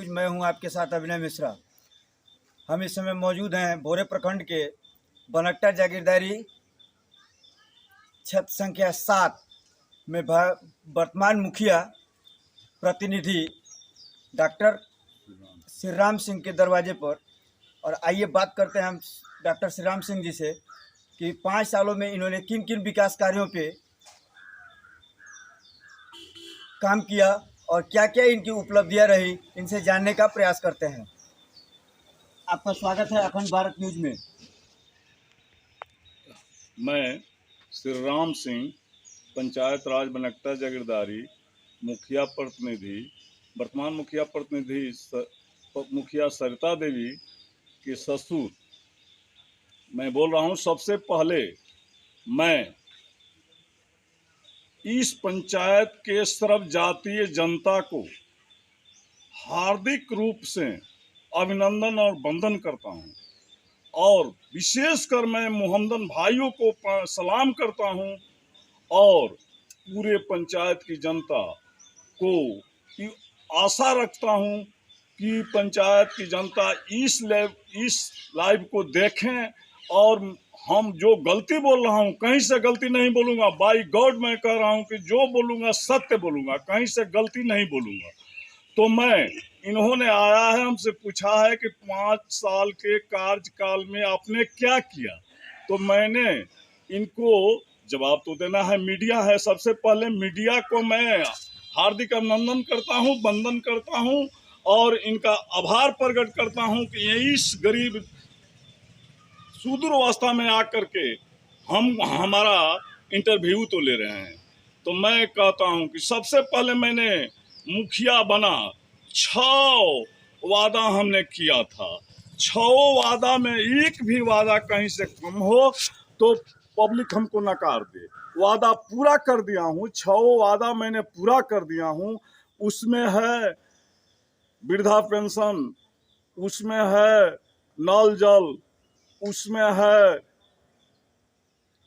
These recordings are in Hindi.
मैं हूं आपके साथ अभिनय मिश्रा। हम इस समय मौजूद हैं भोरे प्रखंड के बनकटा जागीरदारी क्षेत्र संख्या 7 में वर्तमान मुखिया प्रतिनिधि डॉक्टर श्रीराम सिंह के दरवाजे पर। और आइए बात करते हैं हम डॉक्टर श्रीराम सिंह जी से कि 5 सालों में इन्होंने किन किन विकास कार्यों पे काम किया और क्या क्या इनकी उपलब्धियां रही, इनसे जानने का प्रयास करते हैं। आपका स्वागत है अखंड भारत न्यूज में। मैं श्रीराम सिंह, पंचायत राज बनकटा जागीरदारी मुखिया प्रतिनिधि, वर्तमान मुखिया प्रतिनिधि मुखिया सरिता देवी के ससुर मैं बोल रहा हूं। सबसे पहले मैं इस पंचायत के सर्व जातीय जनता को हार्दिक रूप से अभिनंदन और वंदन करता हूं और विशेषकर मैं मोहम्मदन भाइयों को सलाम करता हूं और पूरे पंचायत की जनता को आशा रखता हूं कि पंचायत की जनता इस लाइव को देखें और हम जो गलती बोल रहा हूं, कहीं से गलती नहीं बोलूंगा। बाई गॉड मैं कह रहा हूं कि जो बोलूंगा सत्य बोलूंगा, कहीं से गलती नहीं बोलूंगा। तो इन्होंने आया है, हमसे पूछा है कि 5 साल के कार्यकाल में आपने क्या किया, तो मैंने इनको जवाब तो देना है। मीडिया है, सबसे पहले मीडिया को मैं हार्दिक अभिनंदन करता हूं, वंदन करता हूं और इनका आभार प्रकट करता हूं कि ये इस गरीब सुदूर अवस्था में आकर के हमारा इंटरव्यू तो ले रहे हैं। तो मैं कहता हूं कि सबसे पहले मैंने मुखिया बना, 6 वादा हमने किया था। 6 वादा में एक भी वादा कहीं से कम हो तो पब्लिक हमको नकार दे। वादा पूरा कर दिया हूँ, 6 वादा मैंने पूरा कर दिया हूँ। उसमें है वृद्धा पेंशन, उसमें है नल जल, उसमें है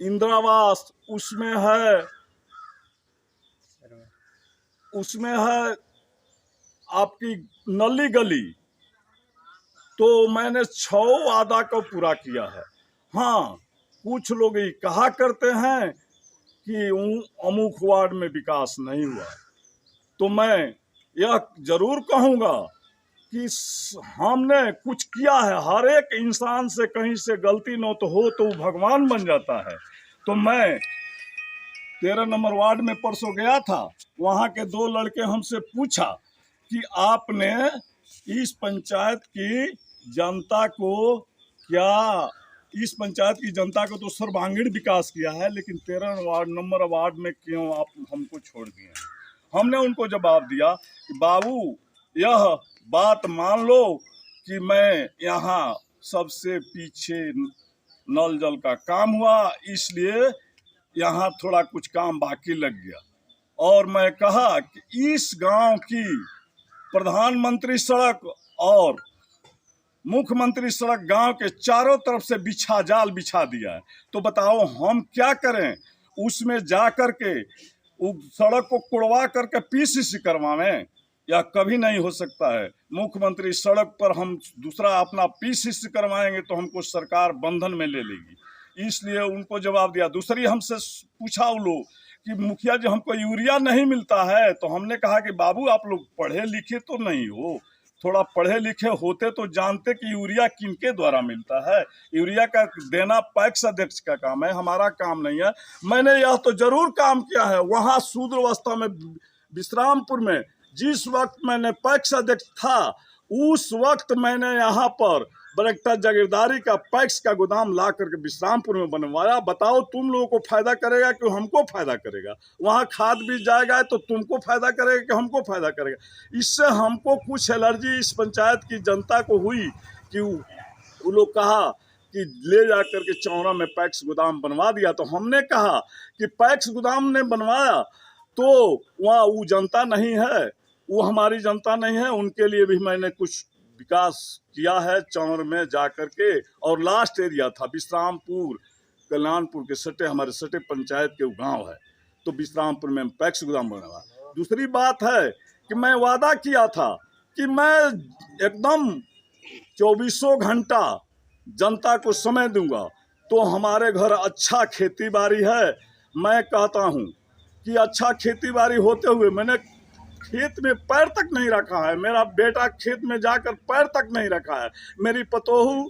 इंदिरावास, उसमें है आपकी नली गली। तो मैंने 6 वादा को पूरा किया है। हाँ, कुछ लोग ये कहा करते हैं कि अमुक वार्ड में विकास नहीं हुआ, तो मैं यह जरूर कहूँगा कि हमने कुछ किया है। हर एक इंसान से कहीं से गलती न तो हो तो भगवान बन जाता है। तो मैं 13 नंबर वार्ड में परसों गया था, वहाँ के 2 लड़के हमसे पूछा कि आपने इस पंचायत की जनता को इस पंचायत की जनता को तो सर्वांगीण विकास किया है, लेकिन 13 नंबर वार्ड में क्यों आप हमको छोड़ दिए हैं। हमने उनको जवाब दिया कि बाबू, यह बात मान लो कि मैं यहाँ सबसे पीछे नल जल का काम हुआ, इसलिए यहाँ थोड़ा कुछ काम बाकी लग गया। और मैं कहा कि इस गांव की प्रधानमंत्री सड़क और मुख्यमंत्री सड़क गांव के चारों तरफ से जाल बिछा दिया है। तो बताओ हम क्या करें? उसमें जा करके सड़क को कुड़वा करके पीसीसी करवाएं? या कभी नहीं हो सकता है। मुख्यमंत्री सड़क पर हम दूसरा अपना पीसीसी करवाएंगे तो हमको सरकार बंधन में ले लेगी, इसलिए उनको जवाब दिया। दूसरी हमसे पूछा वो लोग कि मुखिया जी हमको यूरिया नहीं मिलता है, तो हमने कहा कि बाबू आप लोग पढ़े लिखे तो नहीं हो, थोड़ा पढ़े लिखे होते तो जानते कि यूरिया किनके द्वारा मिलता है। यूरिया का देना पैक्स अध्यक्ष का काम है, हमारा काम नहीं है। मैंने यह तो जरूर काम किया है। वहाँ शूद्र अवस्था में विश्रामपुर में जिस वक्त मैंने पैक्स अध्यक्ष था, उस वक्त मैंने यहाँ पर बनकटा जागीरदारी का पैक्स का गोदाम ला करके विश्रामपुर में बनवाया। बताओ तुम लोगों को फायदा करेगा कि हमको फायदा करेगा? वहाँ खाद बीज जाएगा तो तुमको फायदा करेगा कि हमको फायदा करेगा? इससे हमको कुछ एलर्जी इस पंचायत की जनता को हुई कि वो लोग कहा कि ले जा करके चौरा में पैक्स गोदाम बनवा दिया। तो हमने कहा कि पैक्स गोदाम ने बनवाया तो वहाँ वो जनता नहीं है, वो हमारी जनता नहीं है। उनके लिए भी मैंने कुछ विकास किया है चौर में जा करके। और लास्ट एरिया था विश्रामपुर, कल्याणपुर के सटे, हमारे सटे पंचायत के गांव है, तो विश्रामपुर में पैक्स गोदाम बना। दूसरी बात है कि मैं वादा किया था कि मैं एकदम 24 घंटा जनता को समय दूंगा। तो हमारे घर अच्छा खेती बाड़ी है। मैं कहता हूँ कि अच्छा खेती बाड़ी होते हुए मैंने खेत में पैर तक नहीं रखा है, मेरा बेटा खेत में जाकर पैर तक नहीं रखा है, मेरी पतोहू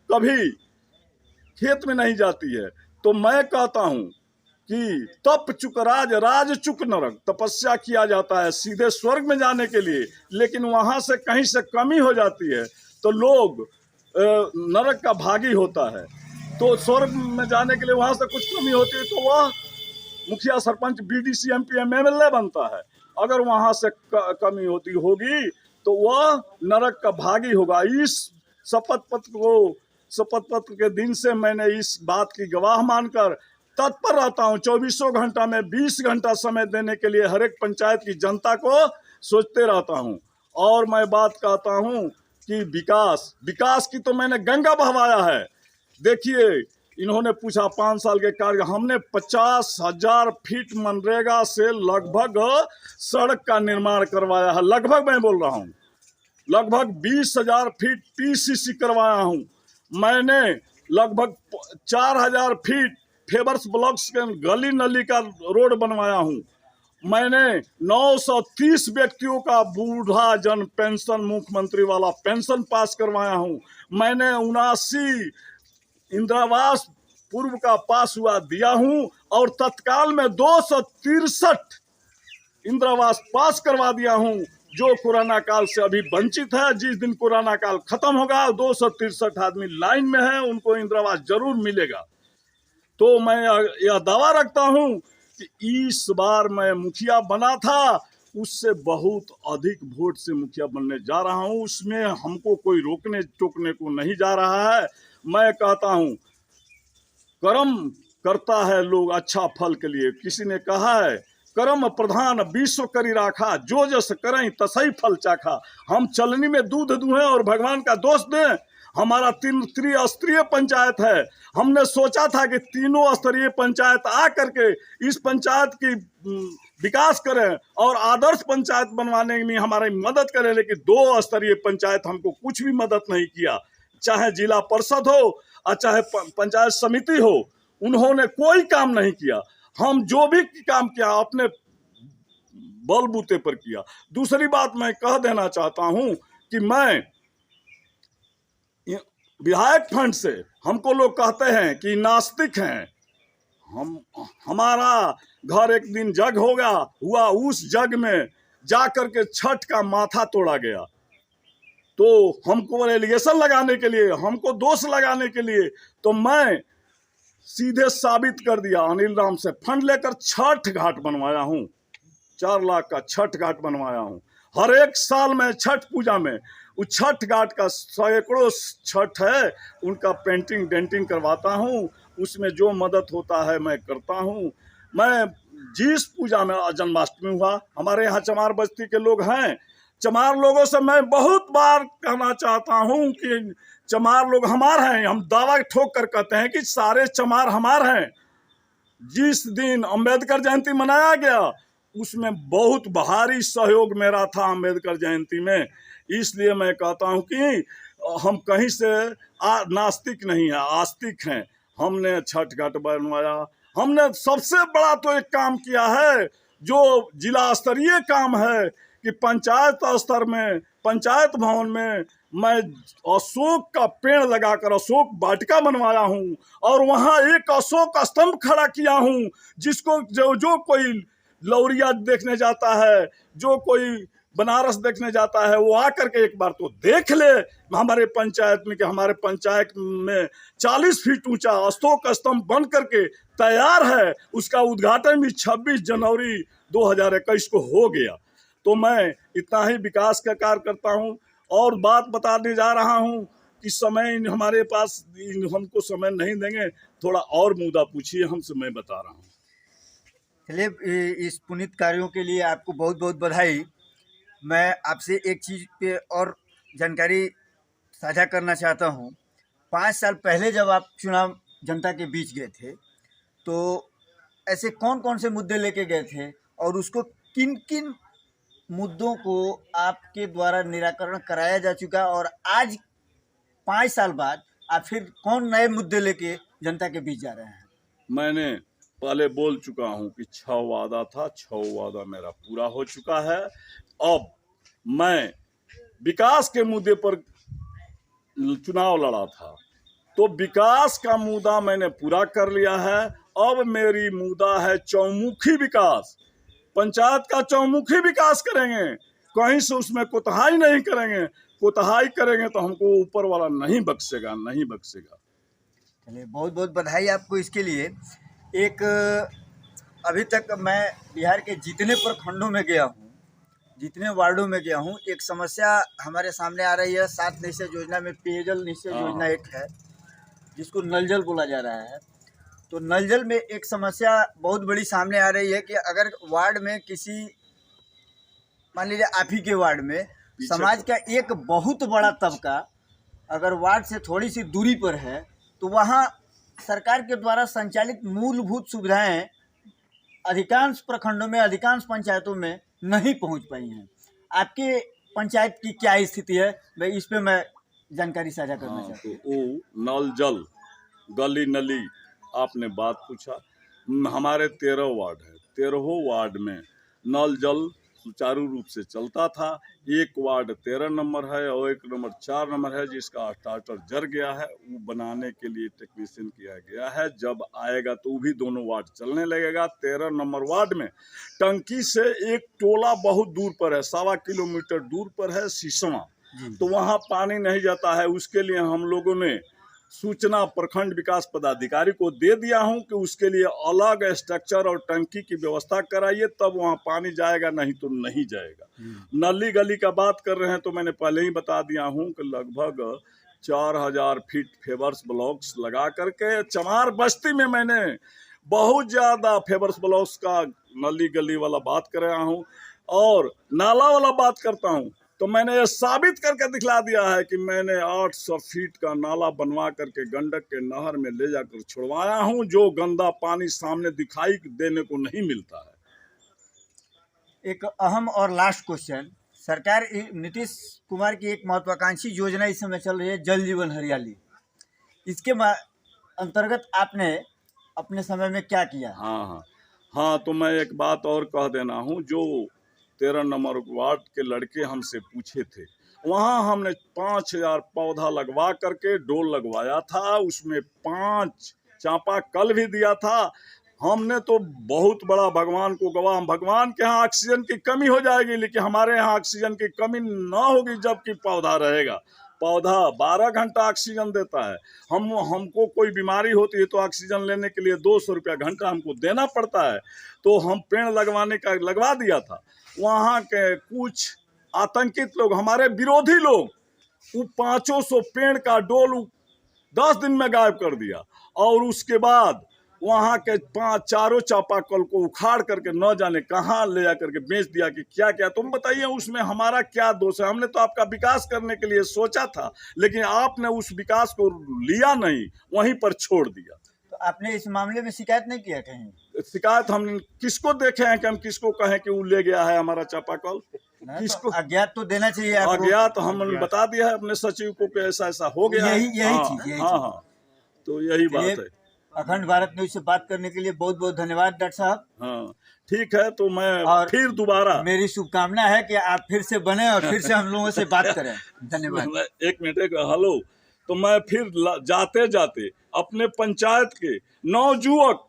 कभी खेत में नहीं जाती है। तो मैं कहता हूँ कि तप चुक राज, राज चुक नरक, तपस्या किया जाता है सीधे स्वर्ग में जाने के लिए, लेकिन वहां से कहीं से कमी हो जाती है तो लोग नरक का भागी होता है। तो स्वर्ग में जाने के लिए वहां से कुछ कमी होती है तो वह मुखिया, सरपंच, बीडीसी, एमपी, एमएलए बनता है। अगर वहां से कमी होती होगी तो वह नरक का भागी होगा। इस शपथ पत्र के दिन से मैंने इस बात की गवाह मानकर तत्पर रहता हूँ। 24 घंटा में 20 घंटा समय देने के लिए हर एक पंचायत की जनता को सोचते रहता हूँ। और मैं बात कहता हूँ कि विकास की तो मैंने गंगा बहवाया है। देखिए, इन्होंने पूछा 5 साल के कार्य, हमने 50,000 फीट मनरेगा से लगभग सड़क का निर्माण करवाया है। लगभग मैं बोल रहा हूँ, लगभग 20,000 फीट पीसीसी करवाया हूँ। मैंने लगभग 4,000 फीट फेवर्स ब्लॉक्स के गली नली का रोड बनवाया हूँ। मैंने 930 व्यक्तियों का बूढ़ा जन पेंशन, मुख्यमंत्री वाला पेंशन पास करवाया हूँ। मैंने 79 इंदिरावास पूर्व का पास हुआ दिया हूं और तत्काल में 263 इंदिरावास पास करवा दिया हूं, जो कोरोना काल से अभी वंचित है। जिस दिन कोरोना काल खत्म होगा 263 आदमी लाइन में है, उनको इंदिरावास जरूर मिलेगा। तो मैं यह दावा रखता हूं कि इस बार मैं मुखिया बना था, उससे बहुत अधिक वोट से मुखिया बनने जा रहा हूं। उसमें हमको कोई रोकने टोकने को नहीं जा रहा है। मैं कहता हूं, कर्म करता है लोग अच्छा फल के लिए। किसी ने कहा है, कर्म प्रधान विश्व करी राखा, जो जस करें तसई फल चाखा। हम चलनी में दूध दुहें और भगवान का दोष दें। हमारा 3 त्रिस्तरीय पंचायत है। हमने सोचा था कि 3 स्तरीय पंचायत आ करके इस पंचायत की विकास करें और आदर्श पंचायत बनवाने में हमारी मदद करें, लेकिन 2 स्तरीय पंचायत हमको कुछ भी मदद नहीं किया। चाहे जिला परिषद हो और चाहे पंचायत समिति हो, उन्होंने कोई काम नहीं किया। हम जो भी काम किया अपने बलबूते पर किया। दूसरी बात मैं कह देना चाहता हूं कि मैं विधायक फंड से, हमको लोग कहते हैं कि नास्तिक हैं, हमारा घर एक दिन जग हुआ, उस जग में जाकर के छठ का माथा तोड़ा गया। तो हमको एलिगेशन लगाने के लिए, हमको दोष लगाने के लिए, तो मैं सीधे साबित कर दिया। अनिल राम से फंड लेकर छठ घाट बनवाया हूँ, 4 लाख का छठ घाट बनवाया हूँ। हर एक साल मैं छठ पूजा में उस छठ घाट का सैकड़ों छठ है, उनका पेंटिंग डेंटिंग करवाता हूँ। उसमें जो मदद होता है मैं करता हूँ। मैं जिस पूजा में, जन्माष्टमी हुआ, हमारे यहाँ चमार बस्ती के लोग हैं, चमार लोगों से मैं बहुत बार कहना चाहता हूं कि चमार लोग हमार हैं। हम दावा ठोक कर कहते हैं कि सारे चमार हमार हैं। जिस दिन अंबेडकर जयंती मनाया गया, उसमें बहुत भारी सहयोग मेरा था अंबेडकर जयंती में। इसलिए मैं कहता हूं कि हम कहीं से नास्तिक नहीं है, आस्तिक हैं। हमने छठ घाट बनवाया। हमने सबसे बड़ा तो एक काम किया है, जो जिला स्तरीय काम है, कि पंचायत स्तर में, पंचायत भवन में मैं अशोक का पेड़ लगाकर अशोक वाटिका बनवाया हूँ और वहाँ एक अशोक स्तंभ खड़ा किया हूँ, जिसको जो कोई लौरिया देखने जाता है, जो कोई बनारस देखने जाता है, वो आकर के एक बार तो देख ले हमारे पंचायत में कि हमारे पंचायत में 40 फीट ऊंचा अशोक स्तंभ बन करके तैयार है। उसका उद्घाटन भी 26 जनवरी 2021 को हो गया। तो मैं इतना ही विकास का कार्य करता हूँ। और बात बताने जा रहा हूँ कि समय हमारे पास, हमको समय नहीं देंगे, थोड़ा और मुद्दा पूछिए हमसे, मैं बता रहा हूँ। चलिए, इस पुनीत कार्यों के लिए आपको बहुत बहुत बधाई। मैं आपसे एक चीज़ पे और जानकारी साझा करना चाहता हूँ। 5 साल पहले जब आप चुनाव जनता के बीच गए थे, तो ऐसे कौन कौन से मुद्दे लेके गए थे और उसको किन किन मुद्दों को आपके द्वारा निराकरण कराया जा चुका और आज 5 साल बाद आप फिर कौन नए मुद्दे लेके जनता के बीच जा रहे हैं? मैंने पहले बोल चुका हूं कि 6 वादा था, 6 वादा मेरा पूरा हो चुका है। अब मैं विकास के मुद्दे पर चुनाव लड़ा था, तो विकास का मुद्दा मैंने पूरा कर लिया है। अब मेरी मुद्दा है चौमुखी विकास। पंचायत का चौमुखी विकास करेंगे, कहीं से उसमें कोताही नहीं करेंगे। कोताही करेंगे तो हमको ऊपर वाला नहीं बख्शेगा, नहीं बख्शेगा। चलिए, बहुत बहुत बधाई आपको इसके लिए। एक अभी तक मैं बिहार के जितने प्रखंडों में गया हूँ, जितने वार्डों में गया हूँ, एक समस्या हमारे सामने आ रही है। 7 निश्चय योजना में पेयजल निश्चय योजना एक है, जिसको नल जल बोला जा रहा है। तो नल जल में एक समस्या बहुत बड़ी सामने आ रही है कि अगर वार्ड में किसी, मान लीजिए आप ही के वार्ड में समाज का एक बहुत बड़ा तबका अगर वार्ड से थोड़ी सी दूरी पर है, तो वहाँ सरकार के द्वारा संचालित मूलभूत सुविधाएं अधिकांश प्रखंडों में, अधिकांश पंचायतों में नहीं पहुंच पाई हैं। आपके पंचायत की क्या स्थिति है, भाई इस पे मैं जानकारी साझा करना चाहता हूँ। तो वो नल जल, गली नली, आपने बात पूछा। हमारे 13 वार्ड है, 13 वार्ड में नल जल सुचारू रूप से चलता था। एक वार्ड 13 नंबर है और एक नंबर 4 नंबर है, जिसका स्टार्टर जर गया है। वो बनाने के लिए टेक्नीशियन किया गया है। जब आएगा तो वो भी दोनों वार्ड चलने लगेगा। 13 नंबर वार्ड में टंकी से एक टोला बहुत दूर पर है, 1.25 किलोमीटर दूर पर है, सिसवा। तो वहाँ पानी नहीं जाता है। उसके लिए हम लोगों ने सूचना प्रखंड विकास पदाधिकारी को दे दिया हूं कि उसके लिए अलग स्ट्रक्चर और टंकी की व्यवस्था कराइए, तब वहां पानी जाएगा, नहीं तो नहीं जाएगा। नली गली का बात कर रहे हैं तो मैंने पहले ही बता दिया हूं कि लगभग 4000 फीट फेवर्स ब्लॉक्स लगा करके चमार बस्ती में मैंने बहुत ज्यादा फेवर्स ब्लॉक्स का नली गली वाला बात कर रहा हूँ। और नाला वाला बात करता हूँ तो मैंने ये साबित करके दिखला दिया है कि मैंने 800 फीट का नाला बनवा करके गंडक के नहर में ले जाकर छुड़वाया हूं, जो गंदा पानी सामने दिखाई देने को नहीं मिलता है। एक अहम और लास्ट क्वेश्चन, सरकार नीतीश कुमार की एक महत्वाकांक्षी योजना इस समय चल रही है, जल जीवन हरियाली। इसके अंतर्गत आपने अपने समय में क्या किया? हाँ, तो मैं एक बात और कह देना हूँ। जो 13 नंबर वार्ड के लड़के हमसे पूछे थे, वहाँ हमने 5000 पौधा लगवा करके डोल लगवाया था। उसमें 5 चापाकल भी दिया था। हमने तो बहुत बड़ा भगवान को गवाह, भगवान के यहाँ ऑक्सीजन की कमी हो जाएगी, लेकिन हमारे यहाँ ऑक्सीजन की कमी ना होगी जबकि पौधा रहेगा। पौधा 12 घंटा ऑक्सीजन देता है। हमको कोई बीमारी होती है तो ऑक्सीजन लेने के लिए 200 रुपया घंटा हमको देना पड़ता है। तो हम पेड़ लगवाने का लगवा दिया था। वहाँ के कुछ आतंकित लोग, हमारे विरोधी लोग, वो 500 पेड़ का डोल 10 दिन में गायब कर दिया। और उसके बाद वहाँ के 4 चापाकल को उखाड़ करके न जाने कहाँ ले जा करके बेच दिया कि क्या क्या। तुम बताइए उसमें हमारा क्या दोष है? हमने तो आपका विकास करने के लिए सोचा था, लेकिन आपने उस विकास को लिया नहीं, वहीं पर छोड़ दिया। तो आपने इस मामले में शिकायत नहीं किया कहीं? शिकायत हम किसको देखे हैं कि हम किसको कहें कि वो ले गया है हमारा चापाकल? किसको? अज्ञात तो देना चाहिए आपको। अज्ञात हमने बता दिया है अपने सचिव को कि ऐसा ऐसा हो गया। यही चीज। हाँ, तो यही बात है। अखंड भारत न्यूज से बात करने के लिए बहुत बहुत धन्यवाद डॉक्टर साहब। हाँ, ठीक है। तो मैं फिर दोबारा, मेरी शुभकामना है कि आप फिर से बने और फिर से हम लोगों से बात करें। धन्यवाद। एक मिनट, हेलो। तो मैं फिर जाते जाते अपने पंचायत के नौजुवक,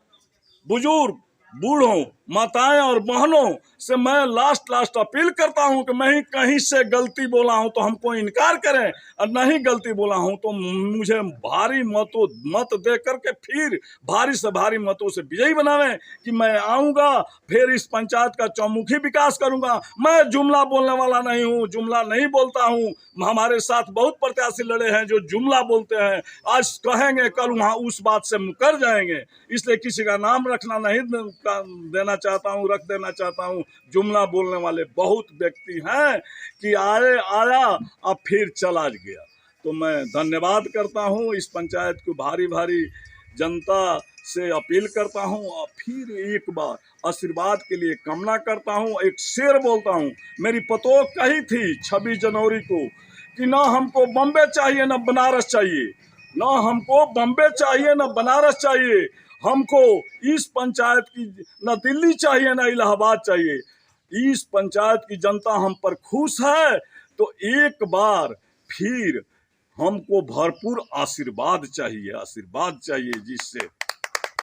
बुजुर्ग, बूढ़ों, माताएं और बहनों से मैं लास्ट अपील करता हूं कि मैं कहीं से गलती बोला हूं तो हमको इनकार करें, और नहीं गलती बोला हूं तो मुझे भारी मत दे करके फिर भारी से भारी मतों से विजयी बनावें कि मैं आऊंगा, फिर इस पंचायत का चौमुखी विकास करूंगा। मैं जुमला बोलने वाला नहीं हूं, जुमला नहीं बोलता हूं। हमारे साथ बहुत प्रत्याशी लड़े हैं जो जुमला बोलते हैं, आज कहेंगे कल वहाँ उस बात से मुकर जाएंगे। इसलिए किसी का नाम रखना नहीं देना चाहता हूँ, रख देना चाहता हूँ। जुमला बोलने वाले बहुत व्यक्ति हैं कि आया अब फिर चला गया। तो मैं धन्यवाद करता हूँ इस पंचायत को भारी जनता से अपील करता हूं और फिर एक बार आशीर्वाद के लिए कामना करता हूं। एक शेर बोलता हूं। मेरी पतोह कही थी 26 जनवरी को कि ना हमको बम्बे चाहिए ना बनारस चाहिए, ना हमको बम्बे चाहिए ना बनारस चाहिए, हमको इस पंचायत की ना दिल्ली चाहिए ना इलाहाबाद चाहिए। इस पंचायत की जनता हम पर खुश है, तो एक बार फिर हमको भरपूर आशीर्वाद चाहिए, आशीर्वाद चाहिए, जिससे